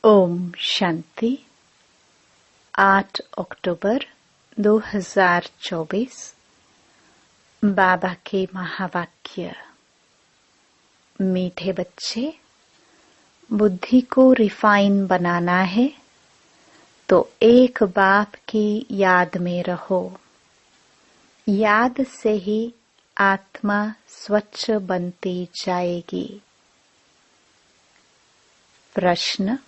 ओम शांति। 8 अक्टूबर 2024। बाबा के महावाक्य। मीठे बच्चे, बुद्धि को रिफाइन बनाना है तो एक बाप की याद में रहो। याद से ही आत्मा स्वच्छ बनती जाएगी। प्रश्न।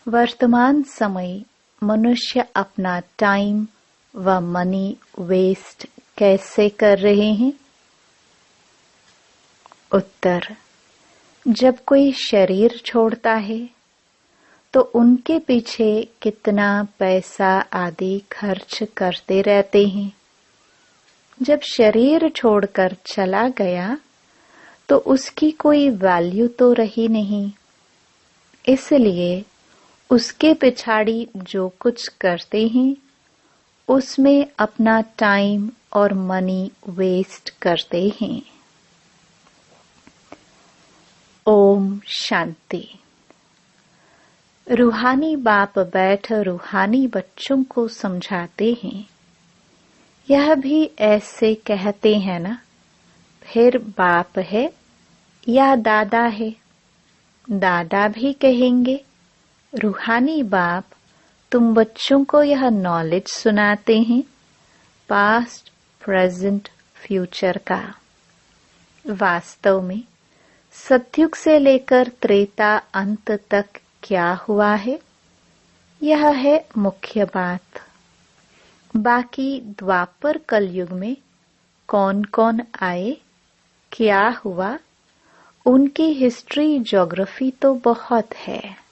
वर्तमान समय मनुष्य अपना टाइम व मनी वेस्ट कैसे कर रहे हैं? उत्तर। जब कोई शरीर छोड़ता है तो उनके पीछे कितना पैसा आदि खर्च करते रहते हैं। जब शरीर छोड़कर चला गया तो उसकी कोई वैल्यू तो रही नहीं, इसलिए उसके पिछाड़ी जो कुछ करते हैं उसमें अपना टाइम और मनी वेस्ट करते हैं। ओम शांति। रूहानी बाप बैठ रूहानी बच्चों को समझाते हैं। यह भी ऐसे कहते हैं ना, फिर बाप है या दादा है? दादा भी कहेंगे, रूहानी बाप तुम बच्चों को यह नॉलेज सुनाते हैं पास्ट, प्रेजेंट, फ्यूचर का। वास्तव में सतयुग से लेकर त्रेता अंत तक क्या हुआ है, यह है मुख्य बात। बाकी द्वापर कलयुग में कौन कौन आए, क्या हुआ, उनकी हिस्ट्री ज्योग्राफी तो बहुत है।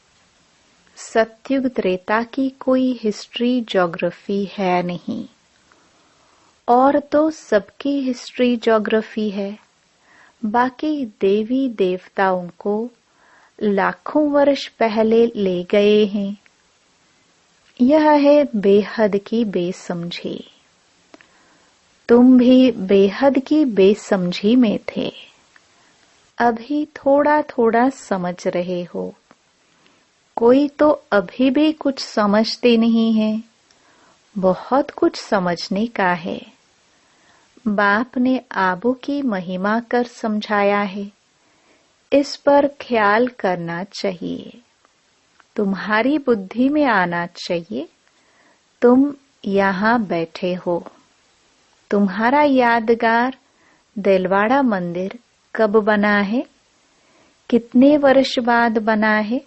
सतयुग त्रेता की कोई हिस्ट्री ज्योग्राफी है नहीं, और तो सबकी हिस्ट्री ज्योग्राफी है। बाकी देवी देवताओं को लाखों वर्ष पहले ले गए हैं। यह है बेहद की बेसमझी। तुम भी बेहद की बेसमझी में थे, अभी थोड़ा थोड़ा समझ रहे हो। कोई तो अभी भी कुछ समझते नहीं है, बहुत कुछ समझने का है। बाप ने आबू की महिमा कर समझाया है, इस पर ख्याल करना चाहिए। तुम्हारी बुद्धि में आना चाहिए, तुम यहाँ बैठे हो। तुम्हारा यादगार दिलवाड़ा मंदिर कब बना है, कितने वर्ष बाद बना है?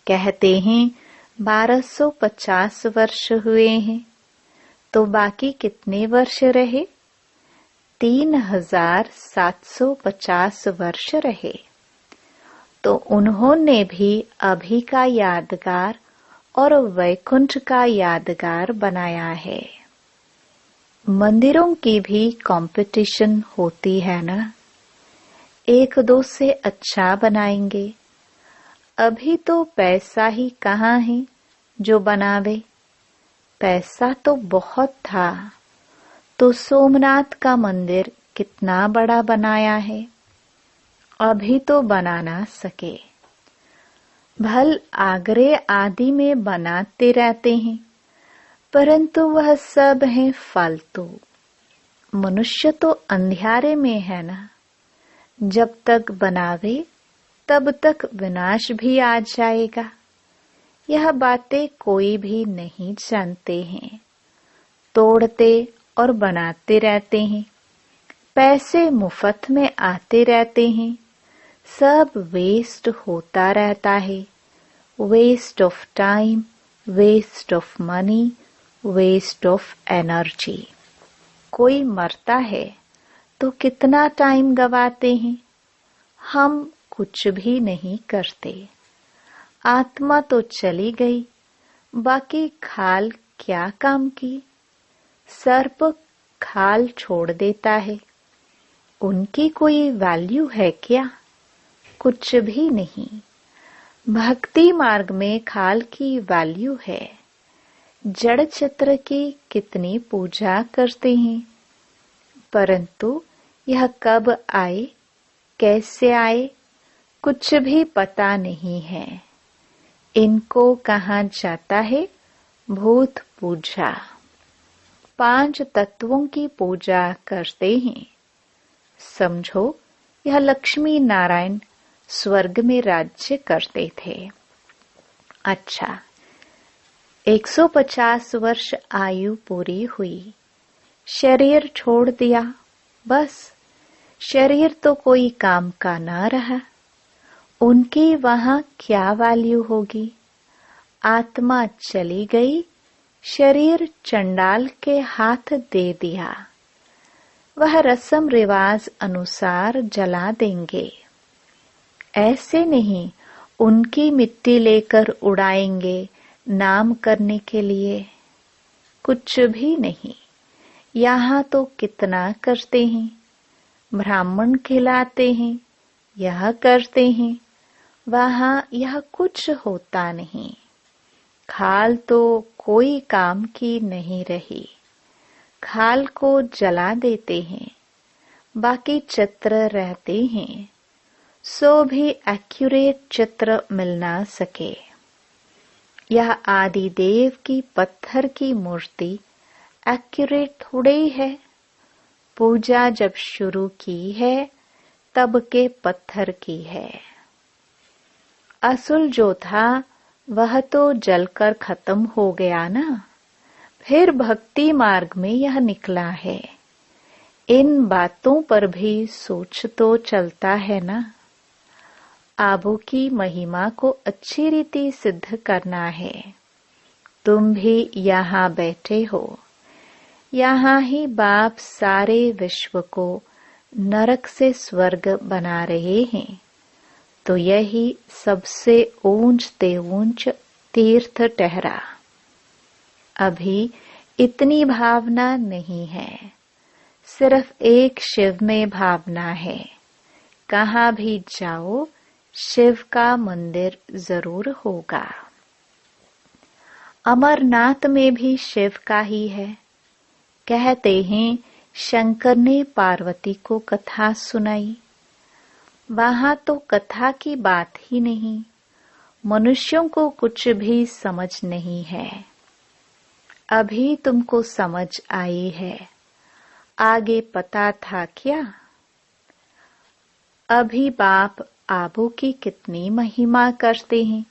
कहते हैं 1250 वर्ष हुए हैं, तो बाकी कितने वर्ष रहे? 3750 वर्ष रहे। तो उन्होंने भी अभी का यादगार और वैकुंठ का यादगार बनाया है। मंदिरों की भी कंपटीशन होती है ना, एक दो से अच्छा बनाएंगे। अभी तो पैसा ही कहाँ है जो बनावे? पैसा तो बहुत था, तो सोमनाथ का मंदिर कितना बड़ा बनाया है, अभी तो बना ना सके। भल आगरे आदि में बनाते रहते हैं, परंतु वह सब है फालतू। मनुष्य तो अंधियारे में है ना, जब तक बनावे तब तक विनाश भी आ जाएगा। यह बातें कोई भी नहीं जानते हैं, तोड़ते और बनाते रहते हैं। पैसे मुफ्त में आते रहते हैं, सब वेस्ट होता रहता है। Waste of time, waste of money, waste of energy. कोई मरता है तो कितना टाइम गवाते हैं, हम कुछ भी नहीं करते। आत्मा तो चली गई, बाकी खाल क्या काम की? सर्प खाल छोड़ देता है, उनकी कोई वैल्यू है क्या? कुछ भी नहीं। भक्ति मार्ग में खाल की वैल्यू है। जड़ चित्र की कितनी पूजा करते हैं, परंतु यह कब आए, कैसे आए, कुछ भी पता नहीं है। इनको कहा जाता है भूत पूजा। 5 तत्वों की पूजा करते हैं। समझो यह लक्ष्मी नारायण स्वर्ग में राज्य करते थे। अच्छा, 150 वर्ष आयु पूरी हुई, शरीर छोड़ दिया, बस शरीर तो कोई काम का ना रहा। उनकी वहां क्या वैल्यू होगी? आत्मा चली गई, शरीर चंडाल के हाथ दे दिया। वह रस्म रिवाज अनुसार जला देंगे। ऐसे नहीं उनकी मिट्टी लेकर उड़ाएंगे नाम करने के लिए। कुछ भी नहीं। यहाँ तो कितना करते हैं, ब्राह्मण खिलाते हैं, यह करते हैं, वहां यह कुछ होता नहीं। खाल तो कोई काम की नहीं रही। खाल को जला देते हैं, बाकी चित्र रहते हैं, सो भी एक्यूरेट चित्र मिल ना सके। यह आदि देव की पत्थर की मूर्ति एक्यूरेट थोड़े ही है। पूजा जब शुरू की है तब के पत्थर की है। असुल जो था वह तो जलकर खत्म हो गया ना। फिर भक्ति मार्ग में यह निकला है। इन बातों पर भी सोच तो चलता है ना। आबू की महिमा को अच्छी रीति सिद्ध करना है। तुम भी यहाँ बैठे हो। यहाँ ही बाप सारे विश्व को नरक से स्वर्ग बना रहे हैं। तो यही सबसे ऊंचते ऊंच तीर्थ ठहरा। अभी इतनी भावना नहीं है। सिर्फ एक शिव में भावना है। कहाँ भी जाओ शिव का मंदिर जरूर होगा। अमरनाथ में भी शिव का ही है। कहते हैं शंकर ने पार्वती को कथा सुनाई। वहां तो कथा की बात ही नहीं। मनुष्यों को कुछ भी समझ नहीं है। अभी तुमको समझ आई है, आगे पता था क्या? अभी बाप आबू की कितनी महिमा करते हैं।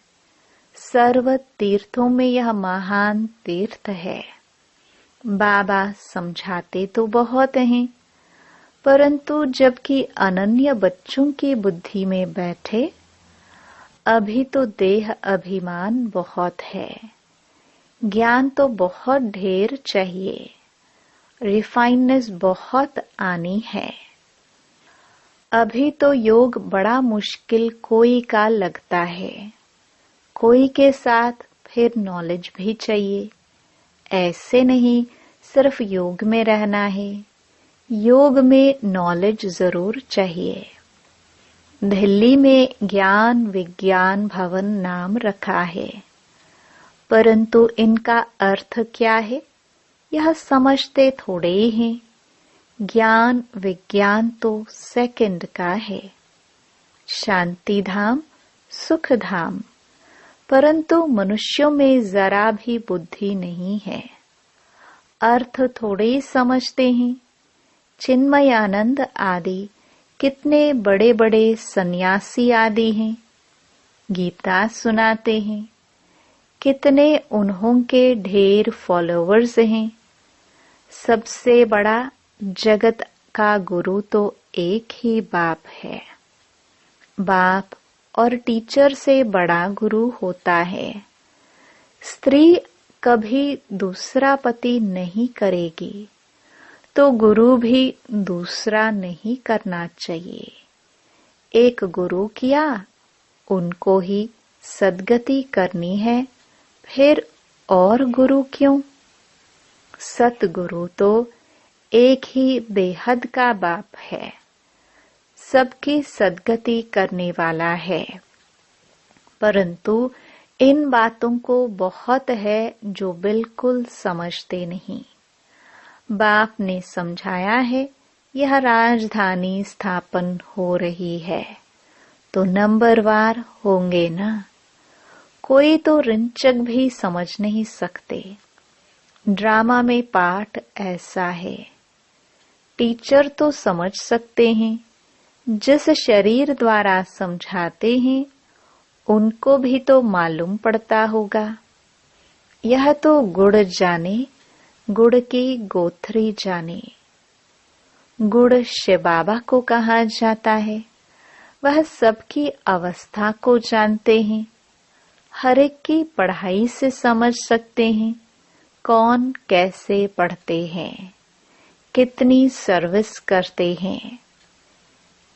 सर्व तीर्थों में यह महान तीर्थ है। बाबा समझाते तो बहुत हैं, परंतु जबकि अनन्य बच्चों की बुद्धि में बैठे, अभी तो देह अभिमान बहुत है। ज्ञान तो बहुत ढेर चाहिए। रिफाइननेस बहुत आनी है। अभी तो योग बड़ा मुश्किल कोई का लगता है। कोई के साथ फिर नॉलेज भी चाहिए। ऐसे नहीं सिर्फ योग में रहना है। योग में नॉलेज जरूर चाहिए। दिल्ली में ज्ञान विज्ञान भवन नाम रखा है, परंतु इनका अर्थ क्या है यह समझते थोड़े हैं। ज्ञान विज्ञान तो सेकंड का है। शांति धाम सुख धाम, परंतु मनुष्यों में जरा भी बुद्धि नहीं है। अर्थ थोड़े समझते हैं। चिन्मयानंद आदि कितने बड़े बड़े सन्यासी आदि हैं। गीता सुनाते हैं। कितने उन्हों के ढेर फॉलोवर्स हैं। सबसे बड़ा जगत का गुरु तो एक ही बाप है। बाप और टीचर से बड़ा गुरु होता है। स्त्री कभी दूसरा पति नहीं करेगी, तो गुरु भी दूसरा नहीं करना चाहिए। एक गुरु किया, उनको ही सद्गति करनी है, फिर और गुरु क्यों? सतगुरु तो एक ही बेहद का बाप है। सबकी सद्गति करने वाला है। परंतु इन बातों को बहुत है जो बिल्कुल समझते नहीं। बाप ने समझाया है यह राजधानी स्थापन हो रही है, तो नंबरवार होंगे ना। कोई तो रिंचक भी समझ नहीं सकते। ड्रामा में पाठ ऐसा है। टीचर तो समझ सकते हैं, जिस शरीर द्वारा समझाते हैं उनको भी तो मालूम पड़ता होगा। यह तो गुड़ जाने, गुड़ की गोथरी जाने। गुड़ शिव बाबा को कहा जाता है। वह सबकी अवस्था को जानते हैं। हर एक की पढ़ाई से समझ सकते हैं कौन कैसे पढ़ते हैं, कितनी सर्विस करते हैं,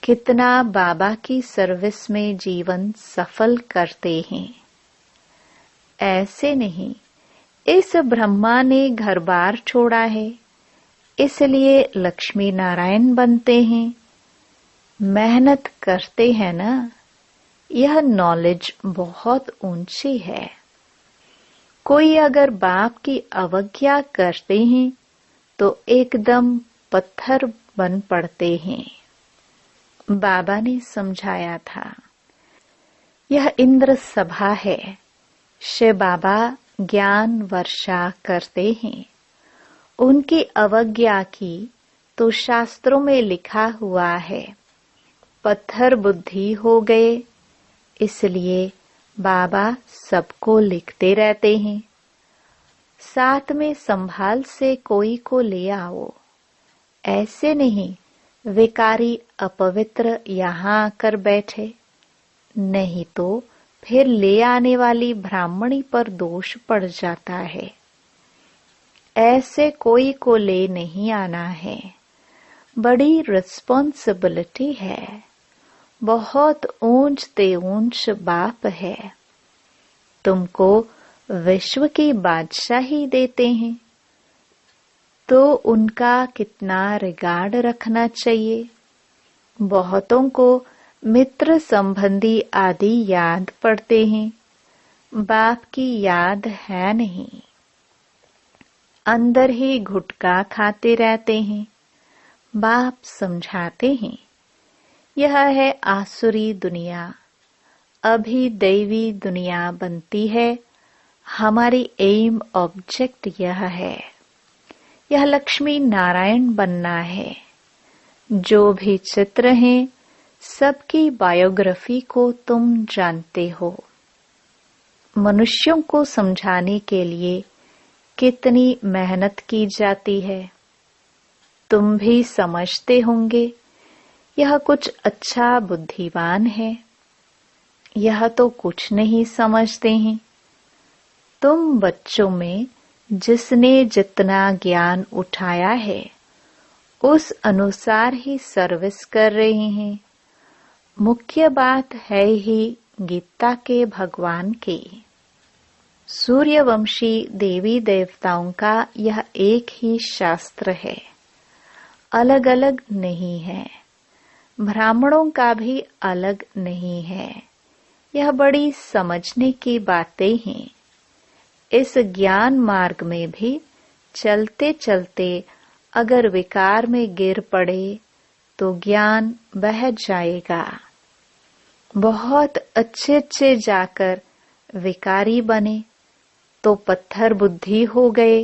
कितना बाबा की सर्विस में जीवन सफल करते हैं। ऐसे नहीं, इस ब्रह्मा ने घर बार छोड़ा है इसलिए लक्ष्मी नारायण बनते हैं। मेहनत करते हैं ना। यह नॉलेज बहुत ऊंची है। कोई अगर बाप की अवज्ञा करते हैं तो एकदम पत्थर बन पड़ते हैं। बाबा ने समझाया था, यह इंद्र सभा है। शिव बाबा ज्ञान वर्षा करते हैं। उनकी अवज्ञा की तो शास्त्रों में लिखा हुआ है, पत्थर बुद्धि हो गए। इसलिए बाबा सबको लिखते रहते हैं। साथ में संभाल से कोई को ले आओ। ऐसे नहीं विकारी अपवित्र यहाँ आकर बैठे, नहीं तो फिर ले आने वाली ब्राह्मणी पर दोष पड़ जाता है। ऐसे कोई को ले नहीं आना है। बड़ी रिस्पॉन्सिबिलिटी है। बहुत ऊंच ते ऊंच बाप है। तुमको विश्व की बादशाही देते हैं तो उनका कितना रिगार्ड रखना चाहिए। बहुतों को मित्र संबंधी आदि याद पड़ते हैं, बाप की याद है नहीं। अंदर ही गुटखा खाते रहते हैं। बाप समझाते हैं, यह है आसुरी दुनिया, अभी दैवी दुनिया बनती है। हमारी एम ऑब्जेक्ट यह है, यह लक्ष्मी नारायण बनना है। जो भी चित्र हैं सबकी बायोग्राफी को तुम जानते हो। मनुष्यों को समझाने के लिए कितनी मेहनत की जाती है, तुम भी समझते होंगे। यह कुछ अच्छा बुद्धिमान है, यह तो कुछ नहीं समझते हैं। तुम बच्चों में जिसने जितना ज्ञान उठाया है उस अनुसार ही सर्विस कर रहे हैं। मुख्य बात है ही गीता के भगवान की। सूर्यवंशी देवी देवताओं का यह एक ही शास्त्र है, अलग अलग नहीं है। ब्राह्मणों का भी अलग नहीं है। यह बड़ी समझने की बातें हैं। इस ज्ञान मार्ग में भी चलते चलते अगर विकार में गिर पड़े तो ज्ञान बह जाएगा। बहुत अच्छे अच्छे जाकर विकारी बने तो पत्थर बुद्धि हो गए।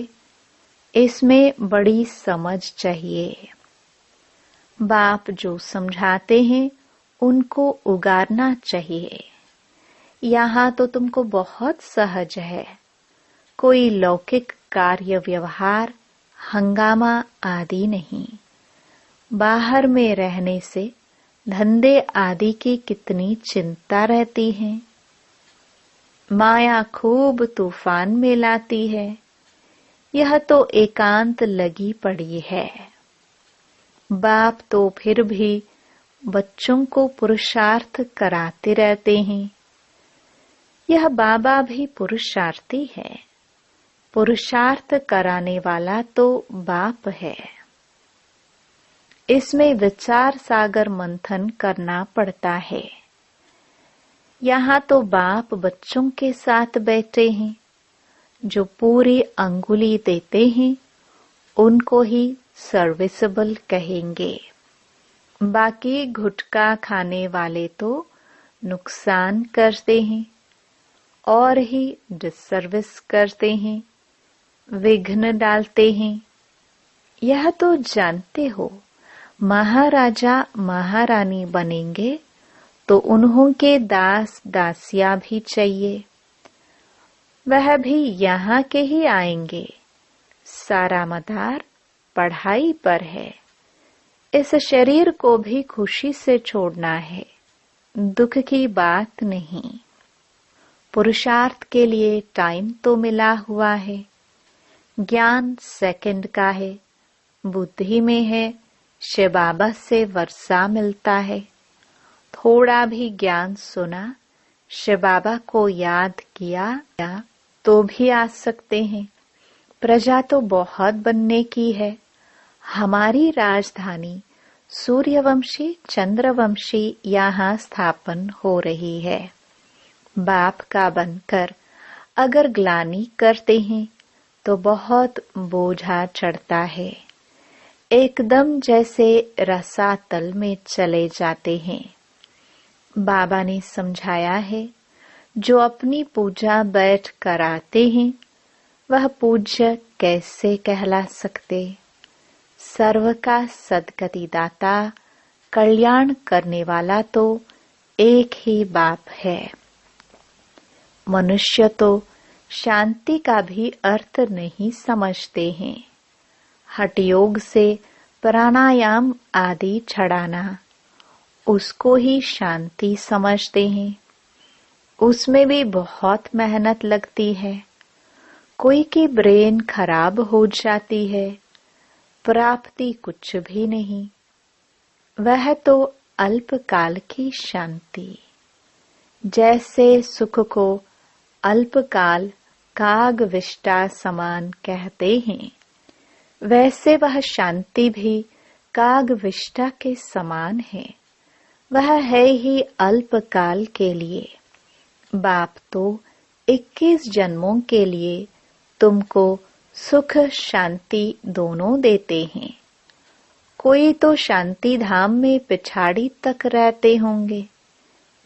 इसमें बड़ी समझ चाहिए। बाप जो समझाते हैं उनको उगारना चाहिए। यहाँ तो तुमको बहुत सहज है। कोई लौकिक कार्य व्यवहार हंगामा आदि नहीं। बाहर में रहने से धंधे आदि की कितनी चिंता रहती है। माया खूब तूफान में लाती है। यह तो एकांत लगी पड़ी है। बाप तो फिर भी बच्चों को पुरुषार्थ कराते रहते हैं। यह बाबा भी पुरुषार्थी है। पुरुषार्थ कराने वाला तो बाप है। इसमें विचार सागर मंथन करना पड़ता है। यहाँ तो बाप बच्चों के साथ बैठे हैं। जो पूरी अंगुली देते हैं उनको ही सर्विसेबल कहेंगे। बाकी गुटखा खाने वाले तो नुकसान करते हैं और ही डिससर्विस करते हैं, विघ्न डालते हैं। यह तो जानते हो, महाराजा महारानी बनेंगे तो उन्हों के दास दासियां भी चाहिए। वह भी यहाँ के ही आएंगे। सारा मदार पढ़ाई पर है। इस शरीर को भी खुशी से छोड़ना है, दुख की बात नहीं। पुरुषार्थ के लिए टाइम तो मिला हुआ है। ज्ञान सेकंड का है, बुद्धि में है। शिव बाबा से वर्षा मिलता है। थोड़ा भी ज्ञान सुना, शिव बाबा को याद किया तो भी आ सकते हैं। प्रजा तो बहुत बनने की है। हमारी राजधानी सूर्यवंशी चंद्रवंशी यहाँ स्थापन हो रही है। बाप का बनकर अगर ग्लानि करते हैं तो बहुत बोझा चढ़ता है। एकदम जैसे रसातल में चले जाते हैं। बाबा ने समझाया है, जो अपनी पूजा बैठ कर आते हैं वह पूज्य कैसे कहला सकते। सर्व का सदगति दाता, कल्याण करने वाला तो एक ही बाप है। मनुष्य तो शांति का भी अर्थ नहीं समझते हैं। हठयोग से प्राणायाम आदि छड़ाना, उसको ही शांति समझते हैं। उसमें भी बहुत मेहनत लगती है। कोई की ब्रेन खराब हो जाती है, प्राप्ति कुछ भी नहीं। वह तो अल्पकाल की शांति। जैसे सुख को अल्पकाल कागविष्टा समान कहते हैं, वैसे वह शांति भी कागविष्टा के समान है। वह है ही अल्पकाल के लिए। बाप तो 21 जन्मों के लिए तुमको सुख शांति दोनों देते हैं। कोई तो शांति धाम में पिछाड़ी तक रहते होंगे।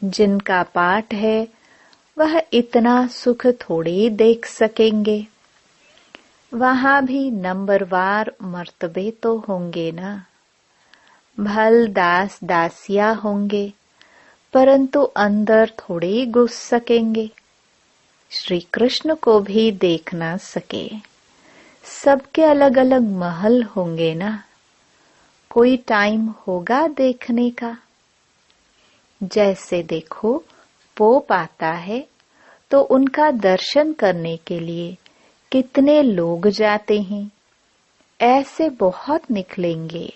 जिनका पाठ है वह इतना सुख थोड़ी देख सकेंगे। वहां भी नंबरवार मर्तबे तो होंगे ना। भल दास दासिया होंगे, परंतु अंदर थोड़े घुस सकेंगे। श्री कृष्ण को भी देख ना सके। सबके अलग अलग महल होंगे ना। कोई टाइम होगा देखने का। जैसे देखो, पोप आता है तो उनका दर्शन करने के लिए कितने लोग जाते हैं। ऐसे बहुत निकलेंगे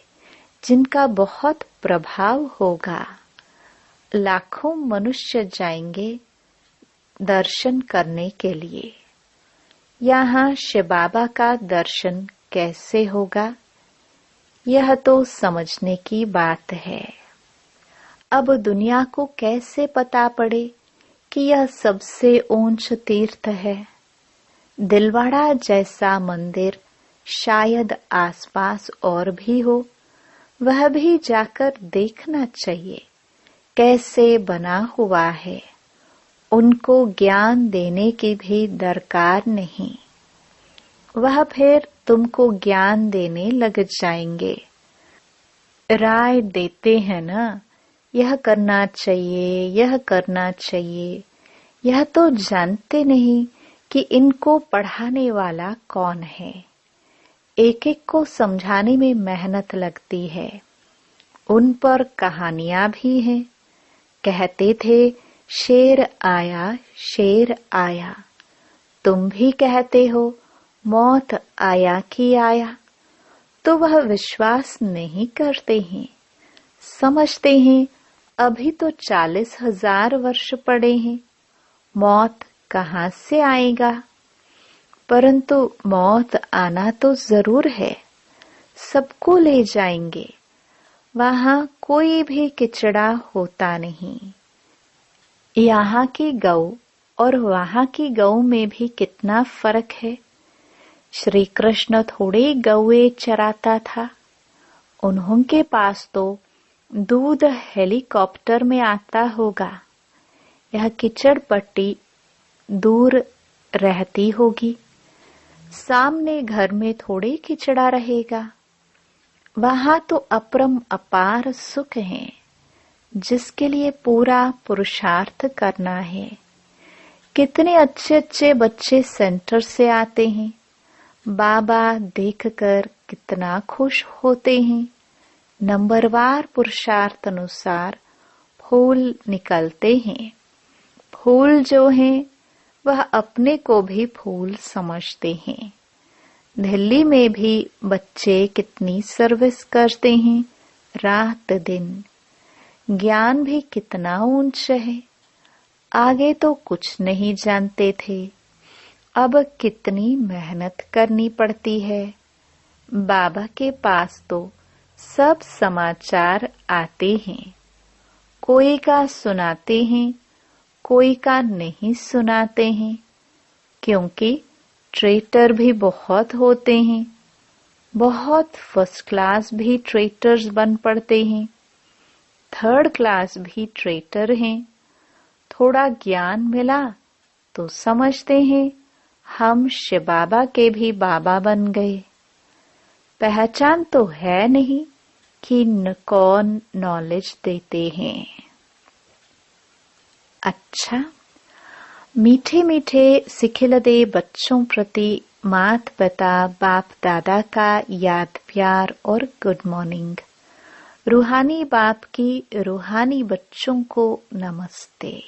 जिनका बहुत प्रभाव होगा। लाखों मनुष्य जाएंगे दर्शन करने के लिए। यहाँ शिव बाबा का दर्शन कैसे होगा, यह तो समझने की बात है। अब दुनिया को कैसे पता पड़े कि यह सबसे ऊंच तीर्थ है। दिलवाड़ा जैसा मंदिर शायद आसपास और भी हो, वह भी जाकर देखना चाहिए कैसे बना हुआ है। उनको ज्ञान देने की भी दरकार नहीं। वह फिर तुमको ज्ञान देने लग जाएंगे। राय देते हैं ना, यह करना चाहिए, यह करना चाहिए। यह तो जानते नहीं कि इनको पढ़ाने वाला कौन है। एक एक को समझाने में मेहनत लगती है। उन पर कहानियां भी हैं। कहते थे शेर आया, शेर आया। तुम भी कहते हो मौत आया कि आया। तो वह विश्वास नहीं करते हैं। समझते हैं अभी तो 40,000 वर्ष पड़े हैं, मौत कहाँ से आएगा। परंतु मौत आना तो जरूर है। सबको ले जाएंगे। वहां कोई भी किचड़ा होता नहीं। यहाँ की गौ और वहां की गौ में भी कितना फर्क है। श्री कृष्ण थोड़े गौए चराता था। उन्हों के पास तो दूध हेलीकॉप्टर में आता होगा। यह कीचड़ पट्टी दूर रहती होगी। सामने घर में थोड़े कीचड़ा रहेगा। वहां तो अपरम अपार सुख है, जिसके लिए पूरा पुरुषार्थ करना है। कितने अच्छे अच्छे बच्चे सेंटर से आते हैं। बाबा देखकर कितना खुश होते हैं। नंबरवार पुरुषार्थ अनुसार फूल निकलते हैं। फूल जो हैं वह अपने को भी फूल समझते हैं। दिल्ली में भी बच्चे कितनी सर्विस करते हैं, रात दिन। ज्ञान भी कितना ऊंचा है। आगे तो कुछ नहीं जानते थे, अब कितनी मेहनत करनी पड़ती है। बाबा के पास तो सब समाचार आते हैं। कोई का सुनाते हैं, कोई का नहीं सुनाते हैं, क्योंकि ट्रेटर भी बहुत होते हैं। बहुत फर्स्ट क्लास भी ट्रेटर्स बन पड़ते हैं, थर्ड क्लास भी ट्रेटर हैं। थोड़ा ज्ञान मिला तो समझते हैं हम शिव बाबा के भी बाबा बन गए। पहचान तो है नहीं कि कौन नॉलेज देते हैं। अच्छा, मीठे मीठे सिखिलदे बच्चों प्रति माता पिता बाप दादा का याद प्यार और गुड मॉर्निंग। रूहानी बाप की रूहानी बच्चों को नमस्ते।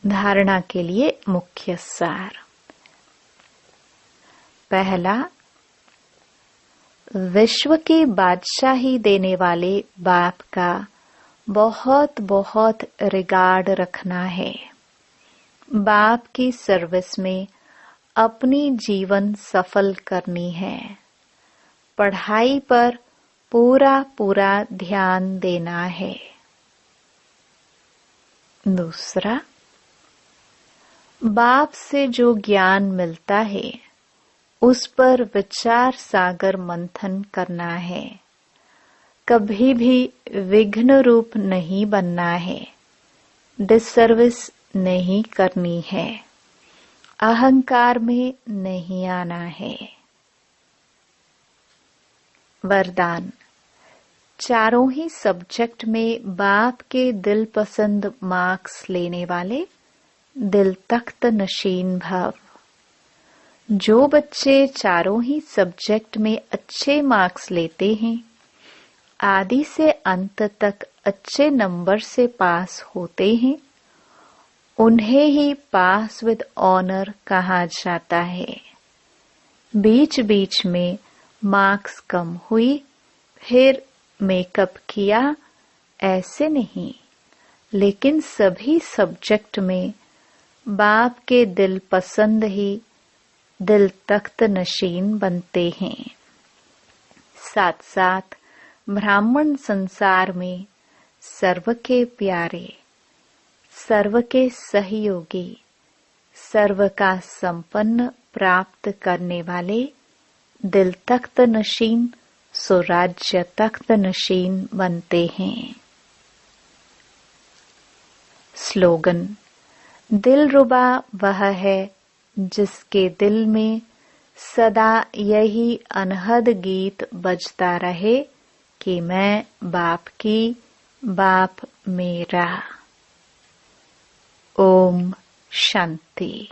धारणा के लिए मुख्य सार। पहला, विश्व की बादशाही देने वाले बाप का बहुत बहुत रिगार्ड रखना है। बाप की सर्विस में अपनी जीवन सफल करनी है। पढ़ाई पर पूरा पूरा ध्यान देना है। दूसरा, बाप से जो ज्ञान मिलता है उस पर विचार सागर मंथन करना है। कभी भी विघ्न रूप नहीं बनना है। डिसर्विस नहीं करनी है। अहंकार में नहीं आना है। वरदान। चारों ही सब्जेक्ट में बाप के दिल पसंद मार्क्स लेने वाले दिल तख्त नशीन भव। जो बच्चे चारों ही सब्जेक्ट में अच्छे मार्क्स लेते हैं, आदि से अंत तक अच्छे नंबर से पास होते हैं, उन्हें ही पास विद ऑनर कहा जाता है। बीच बीच में मार्क्स कम हुई, फिर मेकअप किया, ऐसे नहीं, लेकिन सभी सब्जेक्ट में बाप के दिल पसंद ही दिल तख्त नशीन बनते हैं। साथ साथ ब्राह्मण संसार में सर्व के प्यारे, सर्व के सहयोगी, सर्व का संपन्न प्राप्त करने वाले दिल तख्त नशीन स्वराज्य तख्त नशीन बनते हैं। स्लोगन। दिलरुबा वह है जिसके दिल में सदा यही अनहद गीत बजता रहे कि मैं बाप की, बाप मेरा। ओम शांति।